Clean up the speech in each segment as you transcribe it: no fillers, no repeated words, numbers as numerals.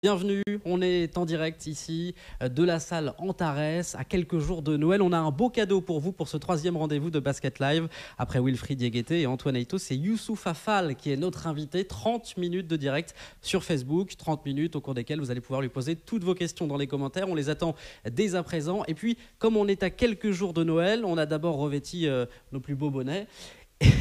Bienvenue, on est en direct ici de la salle Antares à quelques jours de Noël. On a un beau cadeau pour vous pour ce troisième rendez-vous de Basket Live. Après Wilfried Diégueté et Antoine Eyto, c'est Youssouf Affal qui est notre invité. 30 minutes de direct sur Facebook, 30 minutes au cours desquelles vous allez pouvoir lui poser toutes vos questions dans les commentaires. On les attend dès à présent. Et puis, comme on est à quelques jours de Noël, on a d'abord revêti nos plus beaux bonnets.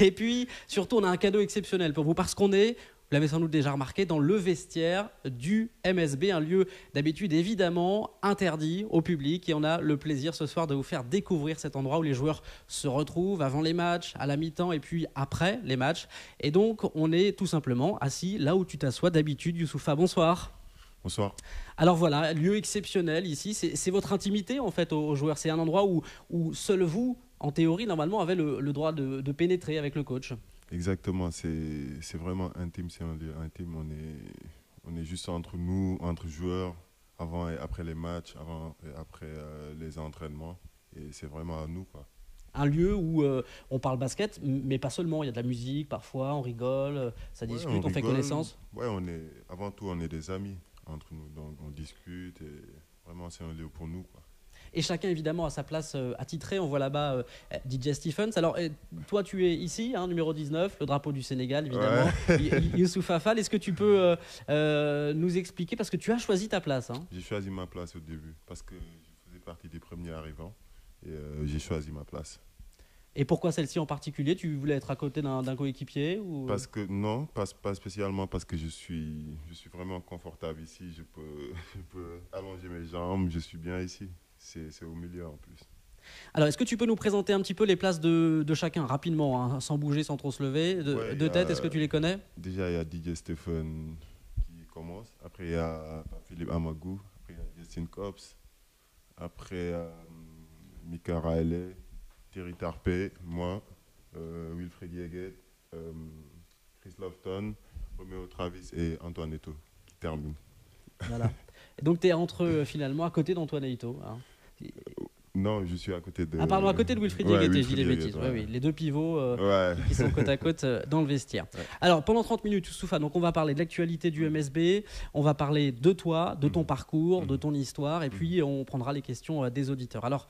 Et puis, surtout, on a un cadeau exceptionnel pour vous parce qu'on est... Vous l'avez sans doute déjà remarqué, dans le vestiaire du MSB, un lieu d'habitude évidemment interdit au public. Et on a le plaisir ce soir de vous faire découvrir cet endroit où les joueurs se retrouvent avant les matchs, à la mi-temps et puis après les matchs. Et donc, on est tout simplement assis là où tu t'assois d'habitude. Youssoufa, bonsoir. Bonsoir. Alors voilà, lieu exceptionnel ici. C'est votre intimité en fait aux joueurs. C'est un endroit où seul vous, en théorie, normalement, avez le droit de pénétrer avec le coach. Exactement, c'est vraiment intime, c'est un lieu intime. On est juste entre nous, entre joueurs, avant et après les matchs, avant et après les entraînements. Et c'est vraiment à nous, quoi. Un lieu où on parle basket, mais pas seulement. Il y a de la musique, parfois, on rigole, ça Ouais, discute, on fait rigole. connaissance. Ouais, avant tout, on est des amis entre nous. Donc on discute et vraiment, c'est un lieu pour nous, quoi. Et chacun, évidemment, a sa place attitrée. On voit là-bas DJ Stephens. Alors, toi, tu es ici, hein, numéro 19, le drapeau du Sénégal, évidemment. Ouais. Youssouf Affal, est-ce que tu peux nous expliquer, parce que tu as choisi ta place, hein. J'ai choisi ma place au début parce que je faisais partie des premiers arrivants et j'ai choisi ma place. Et pourquoi celle-ci en particulier? Tu voulais être à côté d'un coéquipier ou... Parce que non, pas spécialement parce que je suis vraiment confortable ici. Je peux allonger mes jambes, je suis bien ici. C'est au milieu en plus. Alors, est-ce que tu peux nous présenter un petit peu les places de chacun, rapidement, hein, sans bouger, sans trop se lever, Ouais, de tête, est-ce que tu les connais? déjà, il y a DJ Stephen qui commence. Après, il y a Philippe Amagou. Après, il y a Justin Cobbs. Après, Mika Riley, Thierry Tarpé, moi, Wilfried Diéguet, Chris Lofton, Romeo Travis et Antoine Eyto qui terminent. Voilà. Et donc, tu es finalement, à côté d'Antoine Eyto, hein. Non, je suis à côté de... Ah pardon, à côté de Wilfried Ouais, Diégueté, je dis des Wilfried bêtises. Diéguet, Oui, oui, les deux pivots ouais. qui sont côte à côte dans le vestiaire. Ouais. Alors, pendant 30 minutes, Youssoufa, donc on va parler de l'actualité du MSB, on va parler de toi, de ton parcours, de ton histoire, et puis on prendra les questions des auditeurs. Alors,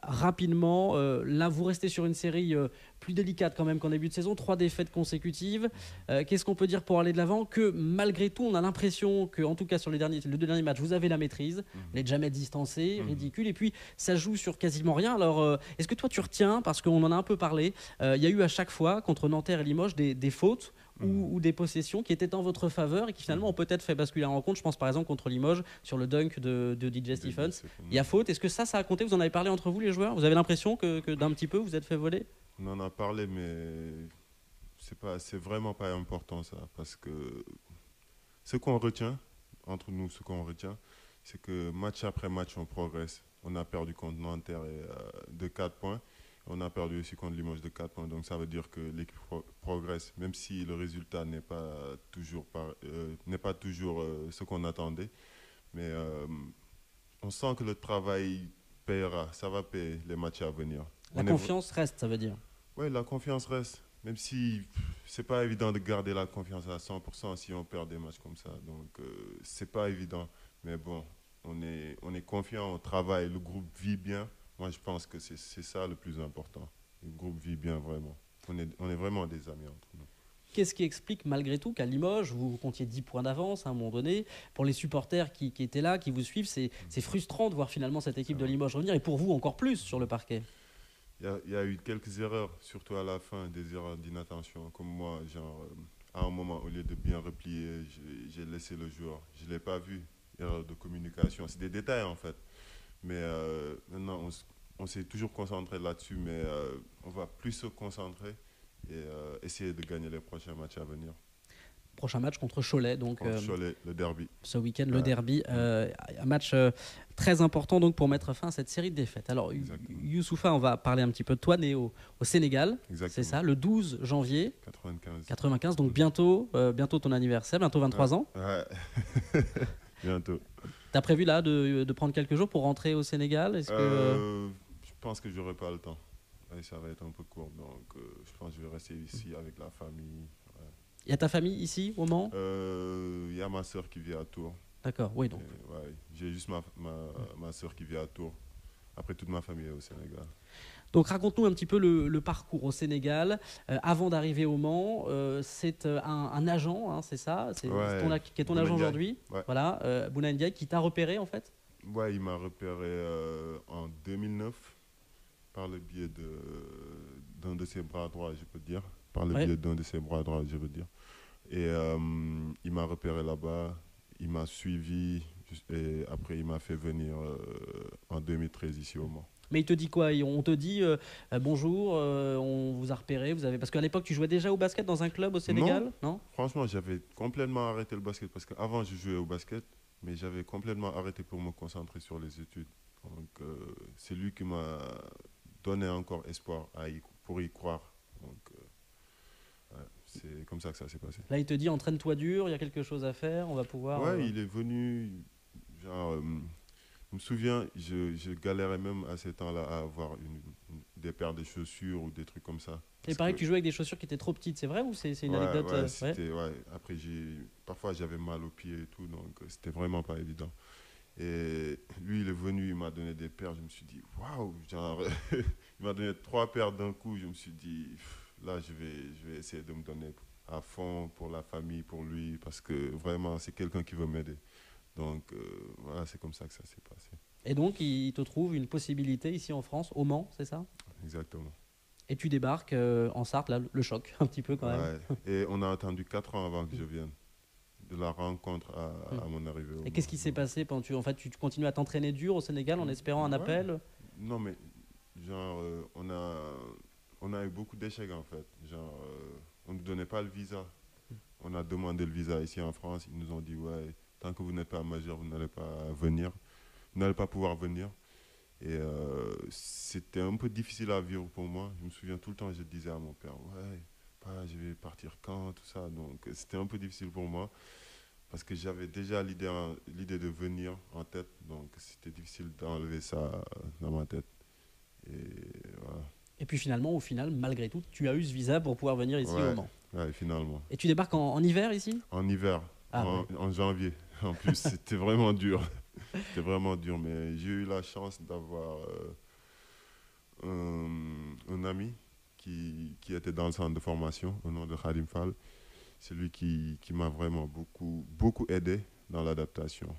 rapidement, là, vous restez sur une série plus délicate quand même qu'en début de saison, 3 défaites consécutives. Qu'est-ce qu'on peut dire pour aller de l'avant? Que malgré tout, on a l'impression que, en tout cas sur les deux derniers matchs, vous avez la maîtrise, vous n'êtes jamais distancé, ridicule, et puis ça joue sur quasiment rien. Alors, est-ce que toi tu retiens, parce qu'on en a un peu parlé, il y a eu à chaque fois contre Nanterre et Limoges des fautes ou des possessions qui étaient en votre faveur et qui finalement ont peut-être fait basculer la rencontre. Je pense par exemple contre Limoges sur le dunk de DJ Stephens. Il y a faute. Est-ce que ça a compté? Vous en avez parlé entre vous les joueurs? Vous avez l'impression que d'un petit peu vous êtes fait voler? On en a parlé, mais c'est vraiment pas important ça, parce que ce qu'on retient, entre nous, ce qu'on retient, c'est que match après match, on progresse. On a perdu contre Nanterre de 4 points. On a perdu aussi contre Limoges de 4 points. Donc ça veut dire que l'équipe progresse, même si le résultat n'est pas toujours, ce qu'on attendait. Mais on sent que le travail paiera. Ça va payer les matchs à venir. La confiance reste, ça veut dire. Oui, la confiance reste. Même si c'est pas évident de garder la confiance à 100% si on perd des matchs comme ça. Donc c'est pas évident. Mais bon, on est confiant, on travaille, le groupe vit bien. Moi, je pense que c'est ça le plus important. Le groupe vit bien vraiment. On est vraiment des amis entre nous. Qu'est-ce qui explique malgré tout qu'à Limoges, vous comptiez 10 points d'avance à un moment donné? Pour les supporters qui étaient là, qui vous suivent, c'est frustrant de voir finalement cette équipe de Limoges revenir, et pour vous encore plus sur le parquet. Il y a eu quelques erreurs, surtout à la fin, des erreurs d'inattention. Comme moi, genre, à un moment, au lieu de bien replier, j'ai laissé le joueur. Je ne l'ai pas vu. Erreur de communication. C'est des détails en fait. Mais maintenant, on s'est toujours concentré là-dessus, mais on va plus se concentrer et essayer de gagner les prochains matchs à venir. Prochain match contre Cholet, donc Cholet, le derby. Ce week-end, le derby, un match très important donc pour mettre fin à cette série de défaites. Alors, Youssoufa, on va parler un petit peu de toi, né au Sénégal, c'est ça, le 12 janvier 95, donc bientôt ton anniversaire, bientôt 23 ans. Ouais, bientôt. T'as prévu là de prendre quelques jours pour rentrer au Sénégal? Je pense que j'aurai pas le temps. Ouais, ça va être un peu court, donc je pense que je vais rester ici avec la famille. Ouais. Il y a ta famille ici, au Mans? Il y a ma sœur qui vit à Tours. D'accord, oui, donc. Ouais, j'ai juste ma sœur qui vit à Tours. Après, toute ma famille est au Sénégal. Donc raconte-nous un petit peu le parcours au Sénégal. Avant d'arriver au Mans, c'est un agent, hein, c'est ça? Ouais, Qui est ton Bouna agent Ndiaye. aujourd'hui. Ouais. Voilà, Bouna Ndiaye, qui t'a repéré en fait? Ouais, il m'a repéré en 2009 par le biais d'un de ses bras droits, je peux dire. Par le Ouais. biais d'un de ses bras droits, je veux dire. Et il m'a repéré là-bas, il m'a suivi, et après il m'a fait venir en 2013 ici au Mans. Mais il te dit quoi? On te dit bonjour, on vous a repéré, vous avez... Parce qu'à l'époque, tu jouais déjà au basket dans un club au Non, Sénégal, non? franchement, j'avais complètement arrêté le basket parce qu'avant je jouais au basket, mais j'avais complètement arrêté pour me concentrer sur les études. Donc c'est lui qui m'a donné encore espoir pour y croire. Donc ouais, c'est comme ça que ça s'est passé. Là, il te dit entraîne-toi dur, il y a quelque chose à faire, on va pouvoir. Ouais, il est venu, genre, je me souviens, je galérais même à ces temps-là à avoir des paires de chaussures ou des trucs comme ça. Il Parce paraît que, que tu jouais avec des chaussures qui étaient trop petites, c'est vrai ou c'est une ouais, anecdote ouais, ouais. ouais. Après, parfois j'avais mal aux pieds et tout, donc c'était vraiment pas évident. Et lui, il est venu, il m'a donné des paires, je me suis dit, waouh, genre, il m'a donné 3 paires d'un coup, je me suis dit, là, je vais essayer de me donner à fond pour la famille, pour lui, parce que vraiment, c'est quelqu'un qui veut m'aider. Donc, voilà, c'est comme ça que ça s'est passé. Et donc, il te trouve une possibilité ici en France, au Mans, c'est ça? Exactement. Et tu débarques en Sarthe, là, le choc, un petit peu quand même. Ouais. Et on a attendu 4 ans avant que je vienne, de la rencontre à mon arrivée au Et qu'est-ce Mans. qui s'est passé pendant en fait, tu continues à t'entraîner dur au Sénégal en espérant un Ouais. appel? Non, mais genre, on a eu beaucoup d'échecs en fait. Genre, on ne nous donnait pas le visa. On a demandé le visa ici en France. Ils nous ont dit, ouais, tant que vous n'êtes pas majeur, vous n'allez pas venir. Vous n'allez pas pouvoir venir. Et c'était un peu difficile à vivre pour moi. Je me souviens tout le temps, je disais à mon père, ouais, je vais partir quand, tout ça. Donc c'était un peu difficile pour moi parce que j'avais déjà l'idée de venir en tête. Donc c'était difficile d'enlever ça dans ma tête. Et voilà. Et puis finalement, au final, malgré tout, tu as eu ce visa pour pouvoir venir ici au Ouais, Mans. ouais, finalement. Et tu débarques en hiver ici? En hiver, Ah ouais. en janvier. En plus, c'était vraiment dur. C'était vraiment dur, mais j'ai eu la chance d'avoir un ami qui était dans le centre de formation au nom de Khadim Fall. C'est lui qui m'a vraiment beaucoup aidé dans l'adaptation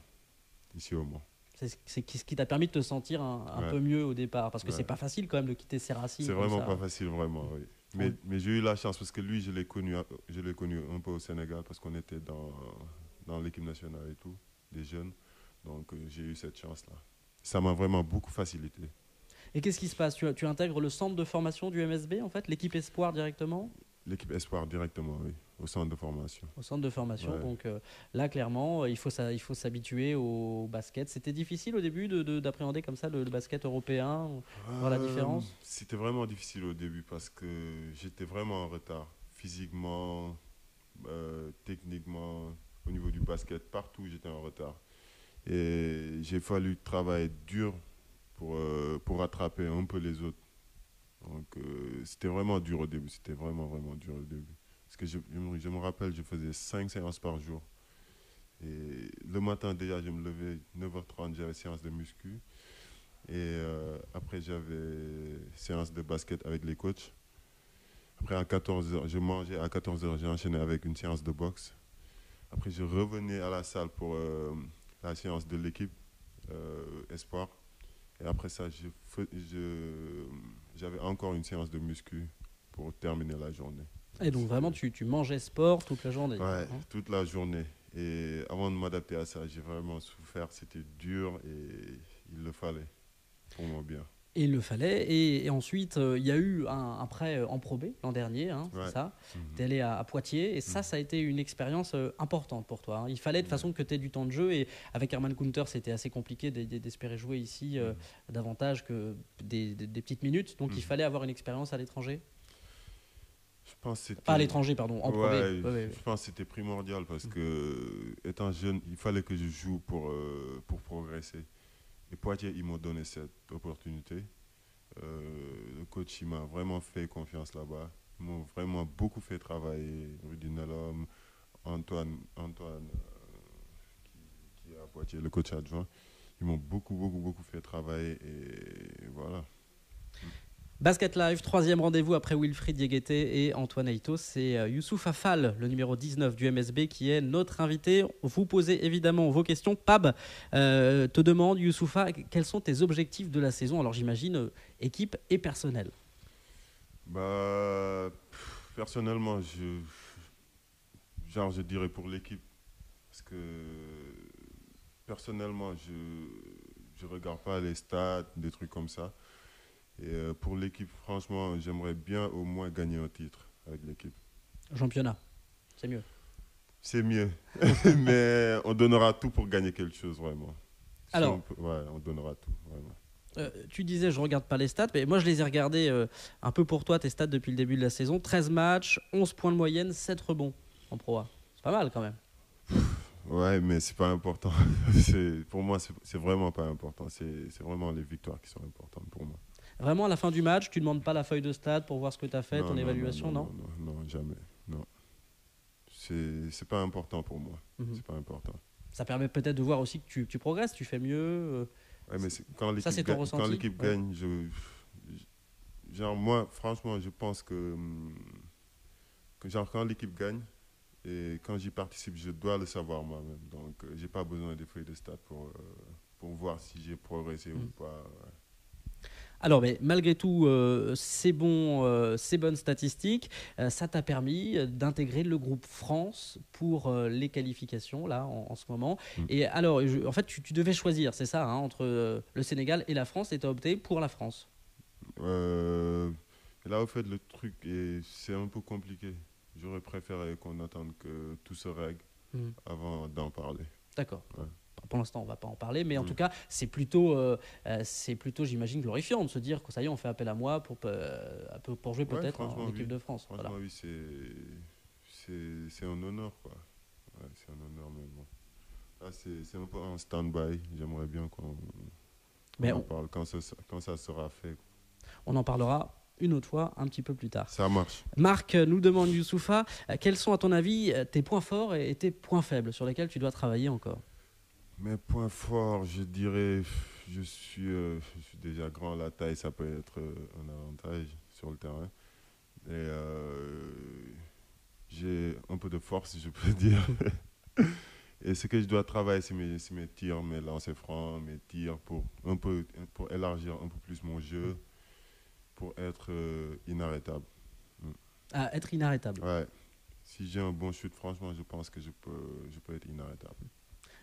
ici au Mans. C'est ce qui t'a permis de te sentir un Ouais, peu mieux au départ, parce que c'est ouais. pas facile quand même de quitter ses racines C'est comme vraiment ça. pas facile, vraiment, oui. Mais j'ai eu la chance parce que lui, je l'ai connu un peu au Sénégal parce qu'on était dans l'équipe nationale et tout, des jeunes. Donc j'ai eu cette chance-là. Ça m'a vraiment beaucoup facilité. Et qu'est-ce qui se passe? Tu intègres le centre de formation du MSB, en fait, l'équipe Espoir directement? L'équipe Espoir directement, oui, au centre de formation. Au centre de formation. Ouais. Donc là, clairement, il faut s'habituer au basket. C'était difficile au début d'appréhender comme ça le basket européen, voir la différence? C'était vraiment difficile au début parce que j'étais vraiment en retard. Physiquement, techniquement, au niveau du basket, partout j'étais en retard. Et j'ai fallu travailler dur pour rattraper un peu les autres. Donc c'était vraiment dur au début, c'était vraiment dur au début. Parce que je me rappelle, je faisais 5 séances par jour. Et le matin déjà, je me levais 9h30, j'avais séance de muscu. Et après, j'avais séance de basket avec les coachs. Après, à 14h, je mangeais. À 14h, j'ai enchaîné avec une séance de boxe. Après, je revenais à la salle pour la séance de l'équipe Espoir. Et après ça, j'avais encore une séance de muscu pour terminer la journée. Et donc vraiment, tu mangeais sport toute la journée. Ouais, Hein. toute la journée. Et avant de m'adapter à ça, j'ai vraiment souffert. C'était dur et il le fallait pour mon bien. Et il le fallait. Et ensuite, il y a eu un prêt en Pro B l'an dernier, hein, Ouais. c'est ça. Mhm. Tu es allé à Poitiers et ça a été une expérience importante pour toi. Hein. Il fallait de toute façon que tu aies du temps de jeu et avec Herman Kunter, c'était assez compliqué d'espérer jouer ici davantage que des petites minutes. Donc il fallait avoir une expérience à l'étranger. Je pense que c'était... Pas à l'étranger, pardon, en Pro B. Ouais, Ouais. je pense que c'était primordial parce que, étant jeune, il fallait que je joue pour progresser. Et Poitiers, ils m'ont donné cette opportunité. Le coach, il m'a vraiment fait confiance là-bas. Ils m'ont vraiment beaucoup fait travailler. Rudy Nalom, Antoine qui est à Poitiers, le coach adjoint. Ils m'ont beaucoup fait travailler et voilà. Basket Live, troisième rendez-vous après Wilfried Diégueté et Antoine Aito. C'est Youssouf Affal, le numéro 19 du MSB, qui est notre invité. Vous posez évidemment vos questions. Pab te demande, Youssoufa, quels sont tes objectifs de la saison? Alors j'imagine équipe et personnel. Personnellement, je dirais pour l'équipe. Parce que personnellement, je regarde pas les stats, des trucs comme ça. Et pour l'équipe, franchement, j'aimerais bien au moins gagner un titre avec l'équipe. Championnat, c'est mieux. C'est mieux, mais on donnera tout pour gagner quelque chose, vraiment. Alors, on donnera tout, vraiment. Tu disais, je ne regarde pas les stats, mais moi je les ai regardés un peu pour toi, tes stats depuis le début de la saison. 13 matchs, 11 points de moyenne, 7 rebonds en Pro A. C'est pas mal quand même. Ouais, mais c'est pas important. Pour moi, c'est vraiment pas important. C'est vraiment les victoires qui sont importantes pour moi. Vraiment, à la fin du match, tu ne demandes pas la feuille de stats pour voir ce que tu as fait, ton évaluation, non? Non, jamais. Non. C'est pas important pour moi. C'est pas important. Ça permet peut-être de voir aussi que tu progresses, tu fais mieux. Ouais, mais quand l'équipe gagne, genre moi, franchement, je pense que genre quand l'équipe gagne et quand j'y participe, je dois le savoir moi-même. Donc, j'ai pas besoin des feuilles de stats pour voir si j'ai progressé ou pas. Ouais. Alors, mais malgré tout, ces bonnes statistiques, ça t'a permis d'intégrer le groupe France pour les qualifications, là, en ce moment. Et alors, en fait, tu devais choisir, c'est ça, hein, entre le Sénégal et la France, et tu as opté pour la France. Là, au fait, le truc, c'est un peu compliqué. J'aurais préféré qu'on attende que tout se règle avant d'en parler. D'accord. Ouais. Pour l'instant, on ne va pas en parler, mais en tout cas, c'est plutôt, j'imagine, glorifiant de se dire que ça y est, on fait appel à moi pour jouer peut-être en équipe de France. Franchement, voilà. Oui, c'est un honneur, quoi. Ouais, c'est un honneur, mais bon. Là, c'est un peu en stand-by. J'aimerais bien qu'on en parle quand ça sera fait. On en parlera une autre fois, un petit peu plus tard. Ça marche. Marc nous demande, Youssoufa, quels sont à ton avis tes points forts et tes points faibles sur lesquels tu dois travailler encore? Mes points forts, je dirais, je suis déjà grand, la taille, ça peut être un avantage sur le terrain. Et j'ai un peu de force, je peux dire. Et ce que je dois travailler, c'est mes tirs, mes lancers francs, mes tirs pour élargir un peu plus mon jeu, pour être inarrêtable. Ah, être inarrêtable. Ouais. Si j'ai un bon shoot, franchement, je pense que je peux être inarrêtable.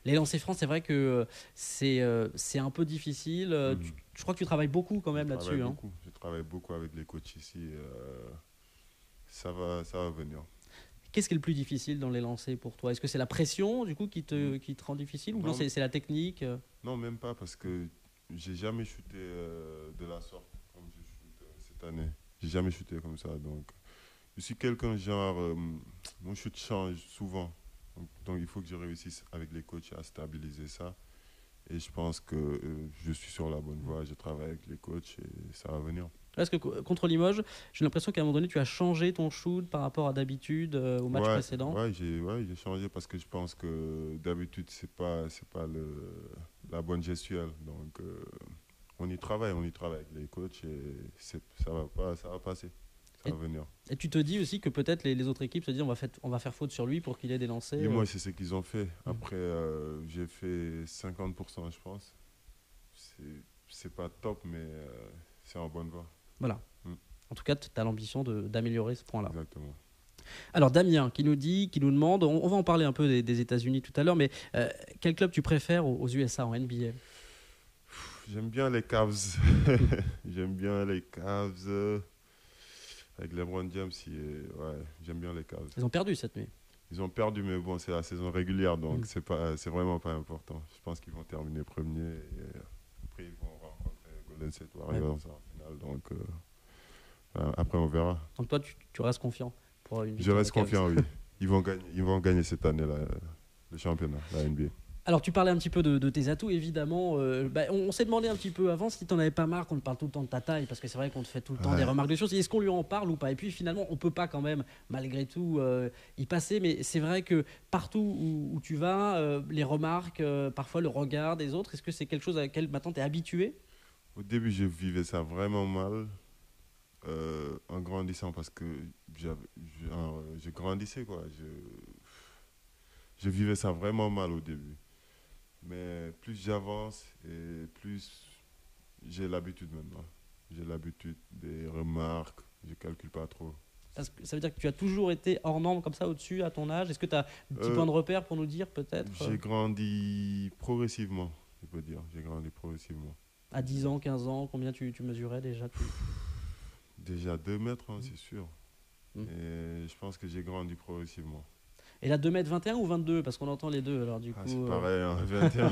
Les lancers francs, c'est vrai que c'est un peu difficile. Je crois que tu travailles beaucoup quand même là-dessus. Je travaille beaucoup avec les coachs ici. Ça va venir. Qu'est-ce qui est le plus difficile dans les lancers pour toi? Est-ce que c'est la pression du coup qui te rend difficile, ou non, c'est la technique? Non, même pas, parce que j'ai jamais shooté de la sorte comme je shoot cette année. J'ai jamais shooté comme ça. Donc, je suis quelqu'un genre mon shoot change souvent. Donc il faut que je réussisse avec les coachs à stabiliser ça. Et je pense que je suis sur la bonne voie. Je travaille avec les coachs et ça va venir. Parce que contre Limoges, j'ai l'impression qu'à un moment donné, tu as changé ton shoot par rapport à d'habitude au match précédent. Ouais, j'ai changé parce que je pense que d'habitude, c'est pas la bonne gestuelle. Donc on y travaille avec les coachs et ça va passer. Ça va venir. Et tu te dis aussi que peut-être les autres équipes se disent on va faire faute sur lui pour qu'il ait des lancers. Et moi, c'est ce qu'ils ont fait. Après, j'ai fait 50%, je pense. C'est pas top, mais c'est en bonne voie. Voilà. En tout cas, tu as l'ambition d'améliorer ce point-là. Exactement. Alors Damien qui nous demande, on va en parler un peu des États-Unis tout à l'heure, mais quel club tu préfères aux USA en NBA? J'aime bien les Cavs. J'aime bien les Cavs. Avec LeBron James, j'aime bien les Cavs. Ils ont perdu cette nuit. Ils ont perdu, mais bon, c'est la saison régulière, donc c'est vraiment pas important. Je pense qu'ils vont terminer premier et après ils vont rencontrer Golden State Warriors en finale. Donc après on verra. Donc toi, tu restes confiant pour une victoire? Je reste confiant, oui. Ils vont gagner cette année le championnat, la NBA. Alors, tu parlais un petit peu de tes atouts, évidemment. On s'est demandé un petit peu avant si tu n'en avais pas marre qu'on te parle tout le temps de ta taille, parce que c'est vrai qu'on te fait tout le temps des Ouais. remarques de choses. Est-ce qu'on lui en parle ou pas? Et puis finalement, on peut pas quand même, malgré tout, y passer. Mais c'est vrai que partout où tu vas, les remarques, parfois le regard des autres, est-ce que c'est quelque chose à laquelle maintenant tu es habitué? Au début, je vivais ça vraiment mal en grandissant parce que je grandissais, quoi. Je vivais ça vraiment mal au début. Mais plus j'avance et plus j'ai l'habitude maintenant. J'ai l'habitude des remarques, je calcule pas trop. Parce que ça veut dire que tu as toujours été hors norme comme ça au-dessus à ton âge. Est-ce que tu as un petit point Euh, de repère pour nous dire peut-être j'ai grandi progressivement, je peux dire. J'ai grandi progressivement. à 10 ans, 15 ans, combien tu mesurais déjà Déjà 2 mètres, hein, Mm. c'est sûr. Mm. Et je pense que j'ai grandi progressivement. Et là, 2 m 21 ou 22? Parce qu'on entend les deux. Alors du Ah, coup, c'est pareil, hein, 21.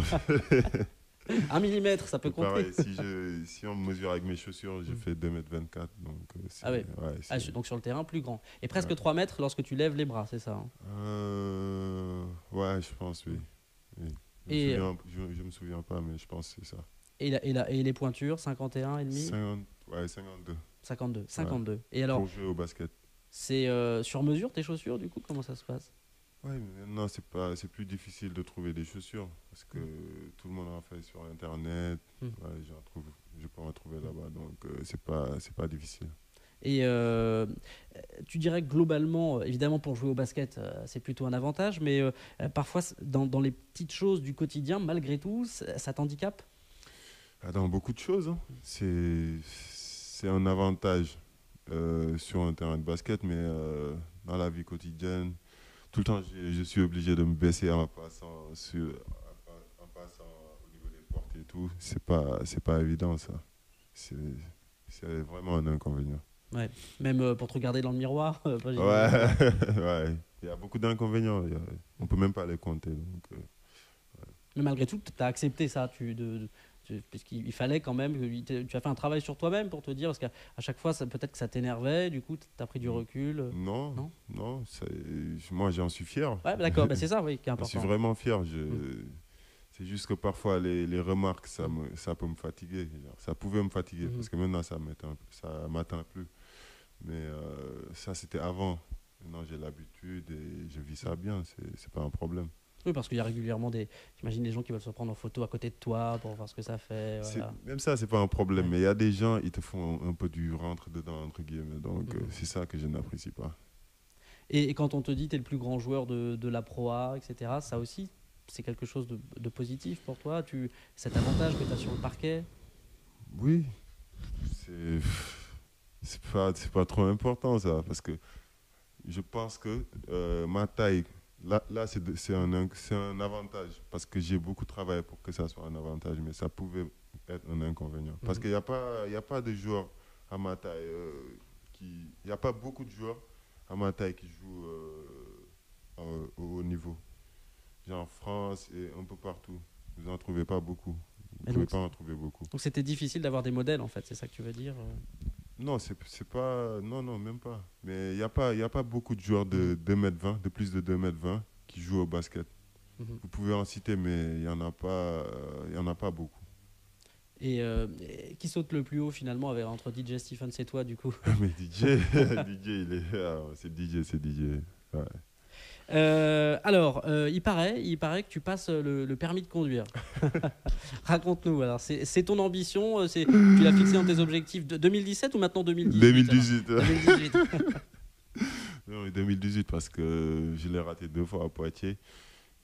1 mm, ça peut C'est compter. pareil, si on me mesure avec mes chaussures, je Mm. fais 2,24 m. Donc, Ah ouais. ouais, Donc sur le terrain, plus grand. Et presque ouais. 3 mètres lorsque tu lèves les bras, c'est ça, hein. Ouais, je pense, oui. Oui. Et, Je me souviens pas, mais je pense que c'est ça. et les pointures, 51 et demi, 50, ouais, 52. 52. Ouais. 52. Et alors, Pour jouer au basket. c'est sur mesure tes chaussures, du coup, comment ça se passe? Ouais, mais maintenant, c'est plus difficile de trouver des chaussures parce que tout le monde en fait sur Internet. Mm. Ouais, je peux en trouver là-bas, donc c'est pas difficile. Et tu dirais que globalement, évidemment, pour jouer au basket, c'est plutôt un avantage, mais parfois, dans les petites choses du quotidien, malgré tout, ça t'handicape? Ah, dans beaucoup de choses, hein. C'est un avantage sur un terrain de basket, mais dans la vie quotidienne, tout le temps, je suis obligé de me baisser en passant, en passant au niveau des portes et tout. C'est pas évident, ça. C'est c'est vraiment un inconvénient. Ouais. Même pour te regarder dans le miroir, j'imagine. Ouais, ouais. Il y a beaucoup d'inconvénients. On peut même pas les compter. Donc, Mais malgré tout, tu as accepté ça, puisqu'il fallait quand même, tu as fait un travail sur toi-même pour te dire, parce qu'à chaque fois, peut-être que ça t'énervait, du coup, tu as pris du recul. non, Non. non. Moi, j'en suis fier. Ouais, bah d'accord, bah c'est ça, oui, qui est Je suis important. vraiment fier. Mm. C'est juste que parfois, les remarques, Mm. ça peut me fatiguer. Genre, ça pouvait me fatiguer Mhm. parce que maintenant, ça m'atteint plus. Mais ça, c'était avant. Maintenant, j'ai l'habitude et je vis ça bien. C'est pas un problème. Oui, parce qu'il y a régulièrement j'imagine des gens qui veulent se prendre en photo à côté de toi pour voir ce que ça fait. Voilà. Même ça, c'est pas un problème. Ouais. Mais il y a des gens, ils te font un peu du rentre dedans, entre guillemets. Donc, Mhm. c'est ça que je n'apprécie pas. Et quand on te dit tu es le plus grand joueur de la Pro A, etc., ça aussi, c'est quelque chose de positif pour toi, cet avantage que tu as sur le parquet. Oui, c'est c'est pas trop important, ça. Parce que je pense que ma taille, là c'est un avantage. Parce que j'ai beaucoup travaillé pour que ça soit un avantage. Mais ça pouvait être un inconvénient. Parce Mhm. qu'il y a pas de joueurs à ma taille il n'y a pas beaucoup de joueurs à ma taille qui jouent au haut niveau. Genre en France et un peu partout. Vous n'en trouvez pas beaucoup. Vous ne Et pouvez donc, pas en trouver beaucoup. donc c'était difficile d'avoir des modèles, en fait, c'est ça que tu veux dire? Non, c'est pas. Non, non, même pas. Mais il y a pas beaucoup de joueurs Mhm. de 2,20 m, de plus de 2,20 m qui jouent au basket. Mhm. Vous pouvez en citer, mais il y en a pas beaucoup. Et qui saute le plus haut finalement entre DJ Stephens et toi du coup? Mais DJ, DJ, c'est DJ, c'est DJ. Ouais. Il paraît que tu passes le permis de conduire. Raconte-nous. Alors, c'est ton ambition, tu l'as fixé dans tes objectifs de 2017 ou maintenant 2018 alors? 2018. 2018. Non, mais 2018 parce que je l'ai raté 2 fois à Poitiers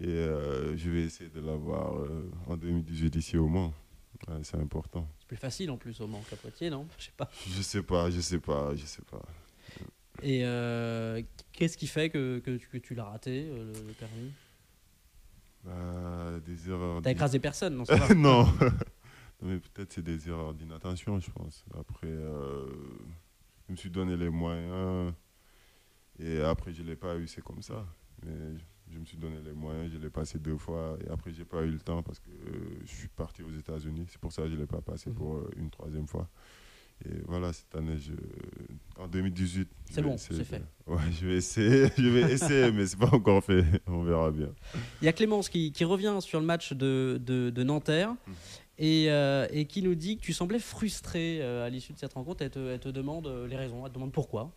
et je vais essayer de l'avoir en 2018 ici au Mans. Ouais, c'est important. C'est plus facile en plus au Mans qu'à Poitiers, non? Je sais pas. Je sais pas. Et qu'est-ce qui fait que tu l'as raté, le permis? Bah, des erreurs. T'as écrasé personne, non, ça va. Non. Non, mais peut-être c'est des erreurs d'inattention, je pense. Après, je me suis donné les moyens et après je l'ai pas eu, c'est comme ça. Mais je me suis donné les moyens, je l'ai passé 2 fois et après j'ai pas eu le temps parce que je suis parti aux États-Unis. C'est pour ça que je l'ai pas passé pour une troisième fois. Et voilà, cette année, en 2018, C'est bon, c'est fait. Ouais, je vais essayer, mais c'est pas encore fait. On verra bien. Il y a Clémence qui revient sur le match de Nanterre et qui nous dit que tu semblais frustré à l'issue de cette rencontre. Elle te demande les raisons, elle te demande pourquoi.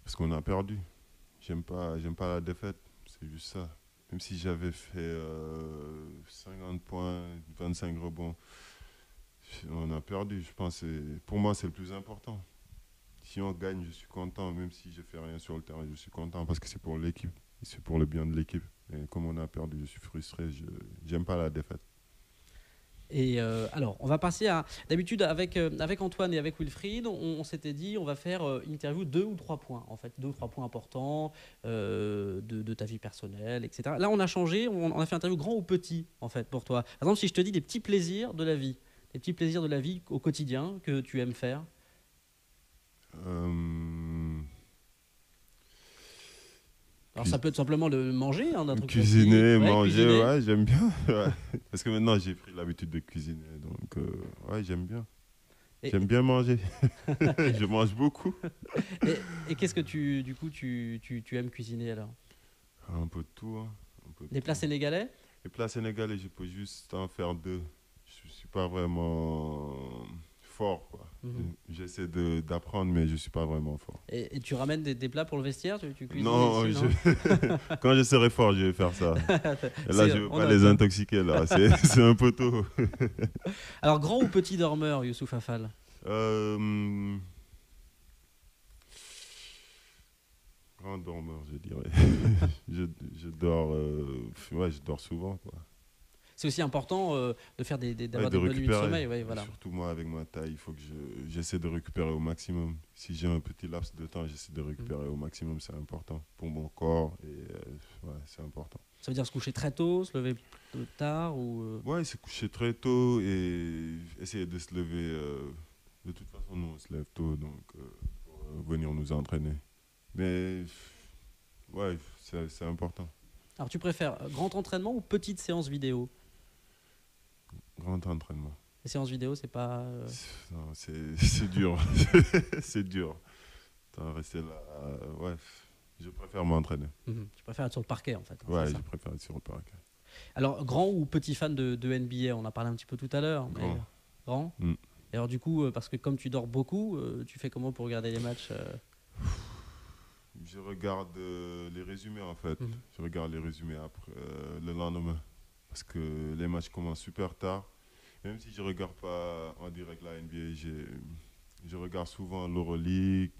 Parce qu'on a perdu. J'aime pas la défaite. C'est juste ça. Même si j'avais fait 50 points, 25 rebonds, on a perdu. Je pense pour moi, c'est le plus important. Si on gagne, je suis content. Même si je fais rien sur le terrain, je suis content parce que c'est pour l'équipe. C'est pour le bien de l'équipe. Et comme on a perdu, je suis frustré. J'aime pas la défaite. Et alors, on va passer à... D'habitude, avec Antoine et avec Wilfried, on s'était dit, on va faire une interview 2 ou 3 points, en fait. 2 ou 3 points importants de ta vie personnelle, etc. Là, on a changé, on a fait une interview grand ou petit, en fait, pour toi. Par exemple, si je te dis des petits plaisirs de la vie, des petits plaisirs de la vie au quotidien que tu aimes faire. Alors, ça peut être simplement le manger, hein, d'un truc cuisiner, classique. manger, Cuisiner. ouais, j'aime bien. Ouais. Parce que maintenant, j'ai pris l'habitude de cuisiner. Donc, ouais, j'aime bien. Et, J'aime bien manger. Je mange beaucoup. et qu'est-ce que du coup, tu aimes cuisiner alors? Un peu de tout. Hein. Un peu de Des plats tout. sénégalais? Les plats sénégalais, je peux juste en faire 2. Je suis pas vraiment fort, quoi. J'essaie d'apprendre, mais je suis pas vraiment fort. Et tu ramènes des plats pour le vestiaire? Tu cuisines Non, ici, non quand je serai fort, je vais faire ça. Et là, je ne veux On pas note, les hein. intoxiquer, là. C'est un peu tôt. Alors, grand ou petit dormeur, Youssouf Affal? Grand dormeur, je dirais. je dors, ouais, je dors souvent, quoi. C'est aussi important de faire d'avoir De des bonnes nuits de récupérer. sommeil. Ouais, voilà. Surtout moi, avec ma taille, il faut que j'essaie de récupérer au maximum. Si j'ai un petit laps de temps, j'essaie de récupérer au maximum. C'est important pour mon corps et ouais, c'est important. Ça veut dire se coucher très tôt, se lever tard ou Ouais, se coucher très tôt et essayer de se lever. De toute façon, nous, on se lève tôt donc, pour venir nous entraîner. Mais ouais, c'est important. Alors, tu préfères grand entraînement ou petite séance vidéo? Grand entraînement. Les séances vidéo, c'est pas. Non, c'est dur. C'est dur. Rester là. Ouais, je préfère m'entraîner. Tu préfères être sur le parquet, en fait. Hein, Ouais, c'est je ça. préfère être sur le parquet. Alors, grand ou petit fan de NBA? On en a parlé un petit peu tout à l'heure. Mais... Grand. Grand. Mm. Et alors, du coup, parce que comme tu dors beaucoup, tu fais comment pour regarder les matchs Je regarde les résumés en fait. Mhm. Je regarde les résumés après le lendemain. Parce que les matchs commencent super tard. Même si je ne regarde pas en direct la NBA, je regarde souvent l'Euroleague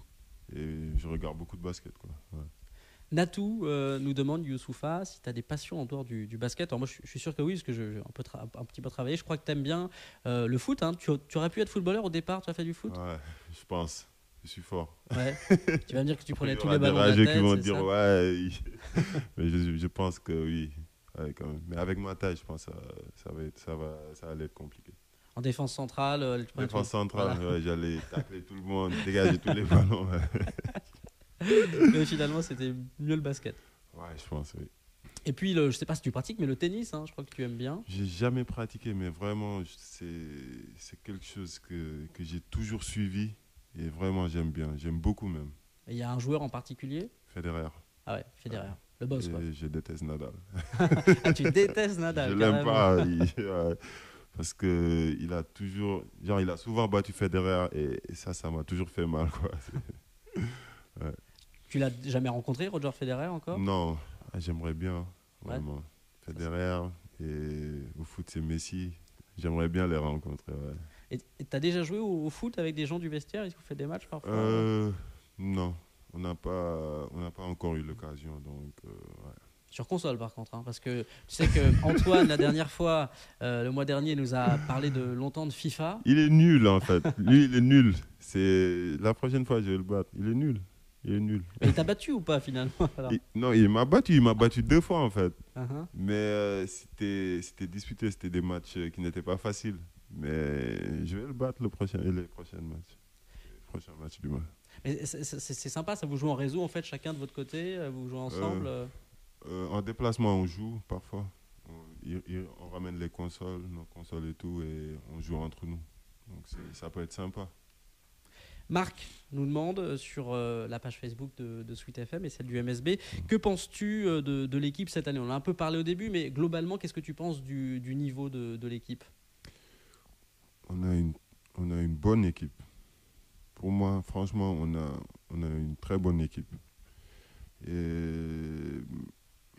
et je regarde beaucoup de basket, quoi. Ouais. Natou nous demande, Youssoufa, si tu as des passions en dehors du basket. Alors moi, je suis sûr que oui, parce que j'ai un petit peu travaillé. Je crois que tu aimes bien le foot. Hein. Tu aurais pu être footballeur au départ, tu as fait du foot? Ouais, je pense. Je suis fort. Ouais. Tu vas me dire que tu prenais Il y tous aura les des ballons de la rageux tête, qui vont c'est dire ça? ouais. Mais je pense que oui. Ouais, quand même. Mais avec ma taille, je pense que ça va aller être compliqué. En défense centrale, tu prenais Défense centrale, voilà. ouais, j'allais tacler tout le monde, dégager tous les ballons. Mais finalement, c'était mieux le basket. Ouais, je pense, oui. Et puis, je sais pas si tu pratiques, mais le tennis, hein, je crois que tu aimes bien. J'ai jamais pratiqué, mais vraiment, c'est quelque chose que j'ai toujours suivi et vraiment j'aime bien. J'aime beaucoup même. Et il y a un joueur en particulier? Federer. Ah ouais, Federer, le boss, quoi. Et je déteste Nadal. Ah, tu détestes Nadal, Je l'aime carrément. pas. Ouais, parce que il a souvent battu Federer et ça m'a toujours fait mal, quoi. Ouais. Tu l'as jamais rencontré, Roger Federer, encore? Non, j'aimerais bien, Ouais. vraiment. Federer et au foot, c'est Messi. J'aimerais bien les rencontrer, ouais. Et t'as déjà joué au foot avec des gens du vestiaire? Est-ce que vous faites des matchs parfois? Non, on n'a pas encore eu l'occasion, donc ouais. Sur console, par contre, hein, parce que tu sais que Antoine, la dernière fois, le mois dernier, nous a parlé longtemps de FIFA. Il est nul, en fait. Lui, il est nul. C'est la prochaine fois, je vais le battre. Il est nul. Il est nul. Mais il t'a battu ou pas, finalement alors Non, il m'a battu. Il m'a battu 2 fois, en fait. Uh-huh. Mais c'était disputé. C'était des matchs qui n'étaient pas faciles. Mais je vais le battre les prochains matchs. Les prochains matchs du match. Mais c'est sympa, ça vous joue en réseau, en fait, chacun de votre côté, vous jouez ensemble. En déplacement, on joue parfois. On ramène les consoles, nos consoles et tout, et on joue entre nous. Donc ça peut être sympa. Marc nous demande sur la page Facebook de Sweet FM et celle du MSB, que penses-tu de l'équipe cette année? On en a un peu parlé au début, mais globalement, qu'est-ce que tu penses du niveau de l'équipe? On a une bonne équipe. Pour moi, franchement, on a une très bonne équipe. Et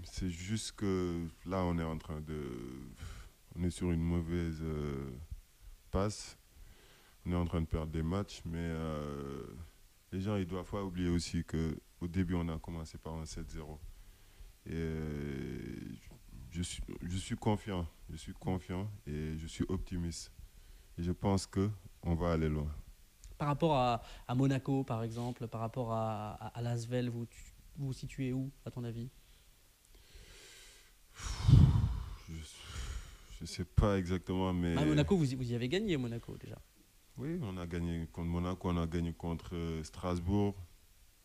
c'est juste que là, on est sur une mauvaise passe. On est en train de perdre des matchs, mais les gens, ils doivent pas oublier aussi qu'au début, on a commencé par un 7-0. Et je suis confiant. Je suis confiant et je suis optimiste. Et je pense qu'on va aller loin. Par rapport à Monaco, par exemple, par rapport à l'Asvel, vous vous situez où, à ton avis? Je ne sais pas exactement, mais... Monaco, vous y avez gagné, Monaco, déjà. Oui, on a gagné contre Monaco, on a gagné contre Strasbourg.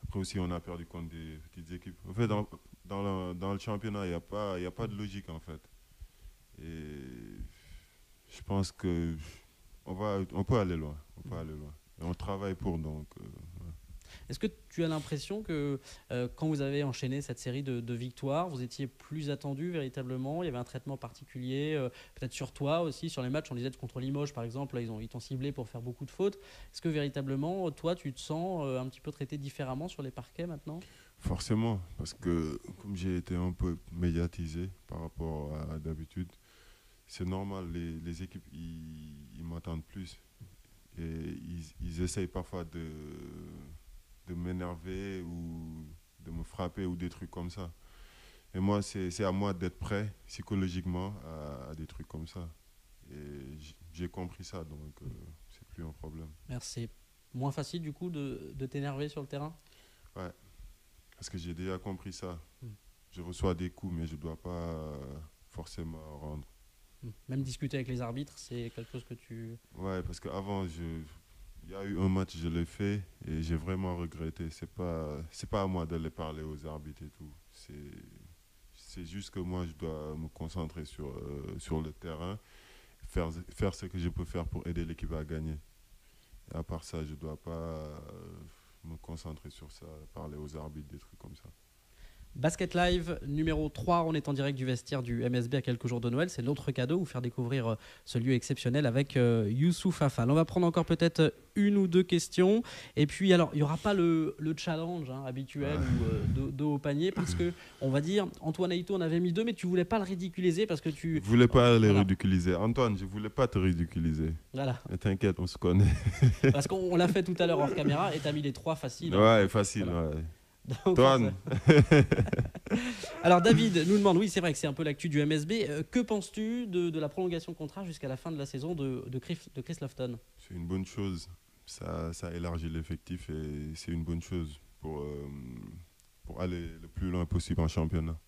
Après aussi, on a perdu contre des petites équipes. En fait, dans le championnat, il y a pas de logique, en fait. Et je pense que on peut aller loin. On peut aller loin. Et on travaille pour, donc... ouais. Est-ce que tu as l'impression que quand vous avez enchaîné cette série de victoires, vous étiez plus attendu véritablement? Il y avait un traitement particulier, peut-être sur toi aussi, sur les matchs. On disait contre Limoges, par exemple, là, ils t'ont ciblé pour faire beaucoup de fautes. Est-ce que véritablement, toi, tu te sens un petit peu traité différemment sur les parquets maintenant? Forcément, parce que comme j'ai été un peu médiatisé par rapport à d'habitude, c'est normal, les équipes, ils m'attendent plus. Et ils essayent parfois de m'énerver ou de me frapper ou des trucs comme ça. Et moi, c'est à moi d'être prêt psychologiquement à des trucs comme ça. Et j'ai compris ça, donc c'est plus un problème. Merci. Moins facile du coup de t'énerver sur le terrain? Ouais, parce que j'ai déjà compris ça. Mm. Je reçois des coups, mais je ne dois pas forcément rendre. Même discuter avec les arbitres, c'est quelque chose que tu... Ouais, parce qu'avant, il y a eu un match, je l'ai fait et j'ai vraiment regretté. C'est pas à moi d'aller parler aux arbitres et tout. C'est juste que moi, je dois me concentrer sur le terrain, faire ce que je peux faire pour aider l'équipe à gagner. Et à part ça, je dois pas me concentrer sur ça, parler aux arbitres, des trucs comme ça. Basket Live numéro 3, on est en direct du vestiaire du MSB à quelques jours de Noël. C'est notre cadeau, vous faire découvrir ce lieu exceptionnel avec Youssouf Affal. On va prendre encore peut-être une ou deux questions. Et puis, alors, il n'y aura pas le challenge habituel ou dos au panier parce que, on va dire, Antoine Aïto en avait mis 2, mais tu ne voulais pas le ridiculiser parce que tu... Je voulais pas les ridiculiser. Antoine, je voulais pas te ridiculiser. Voilà. Mais t'inquiète, on se connaît. Parce qu'on l'a fait tout à l'heure hors caméra et tu as mis les 3 faciles. Ouais, facile, voilà. Ouais. Antoine. Alors David nous demande, oui c'est vrai que c'est un peu l'actu du MSB, que penses-tu de la prolongation de contrat jusqu'à la fin de la saison de Chris Lofton? C'est une bonne chose, ça élargit l'effectif et c'est une bonne chose pour aller le plus loin possible en championnat.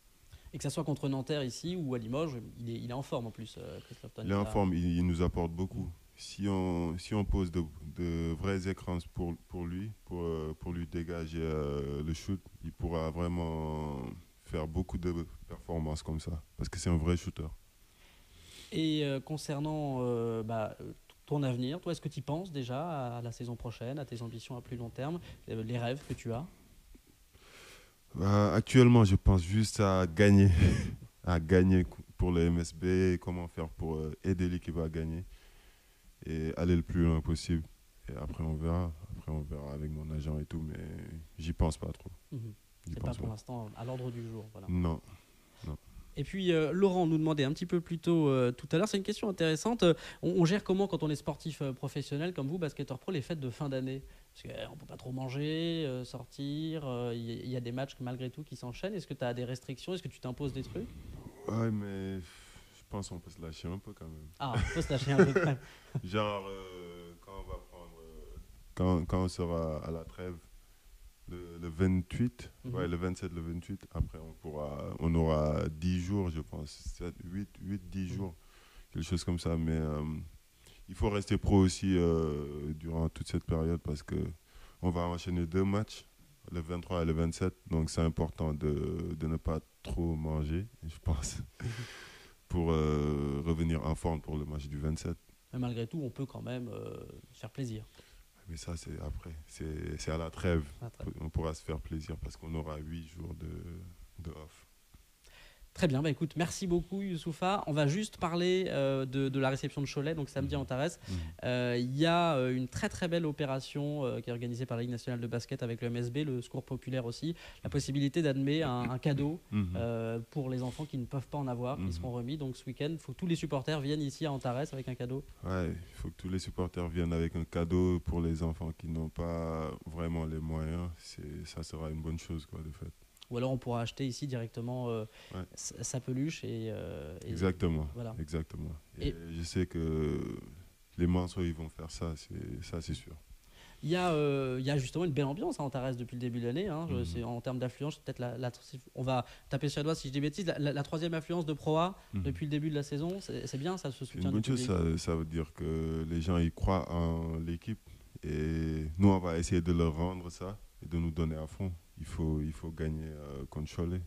Et que ça soit contre Nanterre ici ou à Limoges, il est en forme en plus, Chris Lofton. Il est en forme, il nous apporte beaucoup. Si on pose de vrais écrans pour lui dégager le shoot, il pourra vraiment faire beaucoup de performances comme ça, parce que c'est un vrai shooter. Et concernant ton avenir, toi, est-ce que tu y penses déjà à la saison prochaine, à tes ambitions à plus long terme, les rêves que tu as? Actuellement, je pense juste à gagner, à gagner pour le MSB, comment faire pour aider l'équipe à gagner et aller le plus loin possible. Et après, on verra. Après, on verra avec mon agent et tout, mais j'y pense pas trop. C'est pas pour l'instant à l'ordre du jour. Voilà. Non. Et puis, Laurent nous demandait un petit peu plus tôt tout à l'heure, c'est une question intéressante. On gère comment quand on est sportif professionnel comme vous, basketteur pro, les fêtes de fin d'année? Parce qu'on ne peut pas trop manger, sortir, il y a des matchs malgré tout qui s'enchaînent. Est-ce que tu as des restrictions? Est-ce que tu t'imposes des trucs? Ouais, mais je pense qu'on peut se lâcher un peu quand même. Ah, on peut se lâcher un peu quand même. Genre, quand on va prendre... Quand on sera à la trêve, le 28, ouais, le 27, le 28, après on aura 10 jours, je pense, 10 jours, quelque chose comme ça. Mais il faut rester pro aussi durant toute cette période parce qu'on va enchaîner 2 matchs, le 23 et le 27. Donc c'est important de ne pas trop manger, je pense, pour revenir en forme pour le match du 27. Mais malgré tout, on peut quand même se faire plaisir. Mais ça, c'est après. C'est à la trêve. On pourra se faire plaisir parce qu'on aura 8 jours de off. Très bien, bah écoute, merci beaucoup Youssoupha. On va juste parler de la réception de Cholet, donc samedi à Antares. Il y a une très très belle opération qui est organisée par la Ligue nationale de basket avec le MSB, le Secours populaire aussi. La possibilité d'admettre un cadeau pour les enfants qui ne peuvent pas en avoir, qui seront remis. Donc ce week-end, il faut que tous les supporters viennent ici à Antares avec un cadeau. Ouais, il faut que tous les supporters viennent avec un cadeau pour les enfants qui n'ont pas vraiment les moyens. Ça sera une bonne chose quoi, de fait. Ou alors on pourra acheter ici directement sa peluche. Exactement. Voilà. Exactement. Et je sais que les Manceaux, ils vont faire ça, c'est sûr. Il y a justement une belle ambiance à Antares depuis le début de l'année. En termes d'affluence, peut-être on va taper sur la doigt si je dis bêtises. La troisième affluence de Pro A depuis le début de la saison, c'est bien, ça se soutient. C'est une bonne chose, ça veut dire que les gens ils croient en l'équipe. Et nous, on va essayer de leur rendre ça et de nous donner à fond. Il faut gagner contre Cholet.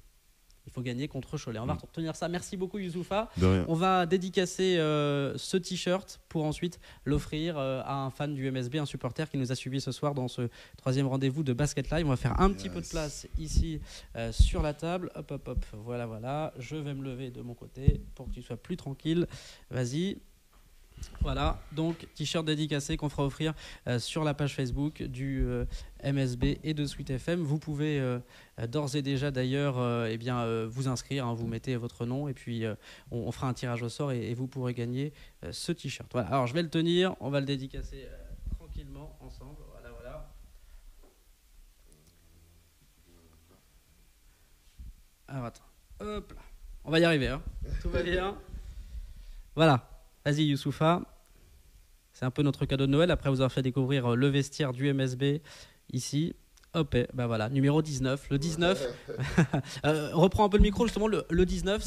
Il faut gagner contre Cholet. On va retenir ça. Merci beaucoup Youssoupha. De rien. On va dédicacer ce t-shirt pour ensuite l'offrir à un fan du MSB, un supporter qui nous a suivis ce soir dans ce troisième rendez-vous de Basket Live. On va faire un petit peu de place ici sur la table. Hop, hop, hop. Voilà, voilà. Je vais me lever de mon côté pour que tu sois plus tranquille. Vas-y. Voilà, donc t-shirt dédicacé qu'on fera offrir sur la page Facebook du MSB et de Sweet FM. Vous pouvez d'ores et déjà d'ailleurs vous inscrire, vous mettez votre nom et puis on fera un tirage au sort et vous pourrez gagner ce t-shirt. Voilà, alors je vais le tenir, on va le dédicacer tranquillement ensemble. Voilà, voilà. Alors attends, hop là. On va y arriver, hein. Tout va bien. Voilà. Vas-y Youssoupha, c'est un peu notre cadeau de Noël après vous avoir fait découvrir le vestiaire du MSB ici. Hop, ben voilà, numéro 19. Le 19, reprends un peu le micro justement, le 19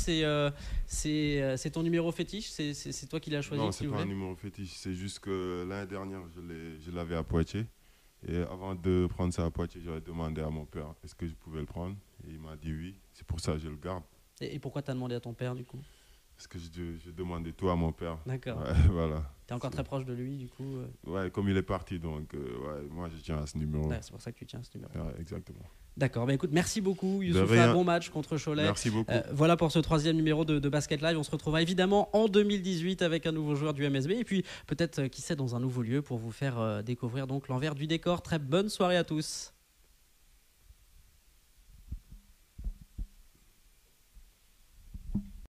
c'est ton numéro fétiche, c'est toi qui l'as choisi. Non, c'est pas un numéro fétiche, c'est juste que l'année dernière je l'avais à Poitiers. Et avant de prendre ça à Poitiers, j'avais demandé à mon père est-ce que je pouvais le prendre. Et il m'a dit oui, c'est pour ça que je le garde. Et pourquoi tu as demandé à ton père du coup? Parce que je demandais tout à mon père. D'accord. Ouais, voilà. Tu es encore très proche de lui, du coup Ouais, comme il est parti, donc moi je tiens à ce numéro. Ouais, c'est pour ça que tu tiens à ce numéro. Ouais, exactement. D'accord, bah écoute, merci beaucoup Youssoupha, bon match contre Cholet. Merci beaucoup. Voilà pour ce troisième numéro de Basket Live. On se retrouvera évidemment en 2018 avec un nouveau joueur du MSB et puis peut-être, qui sait, dans un nouveau lieu pour vous faire découvrir donc l'envers du décor. Très bonne soirée à tous.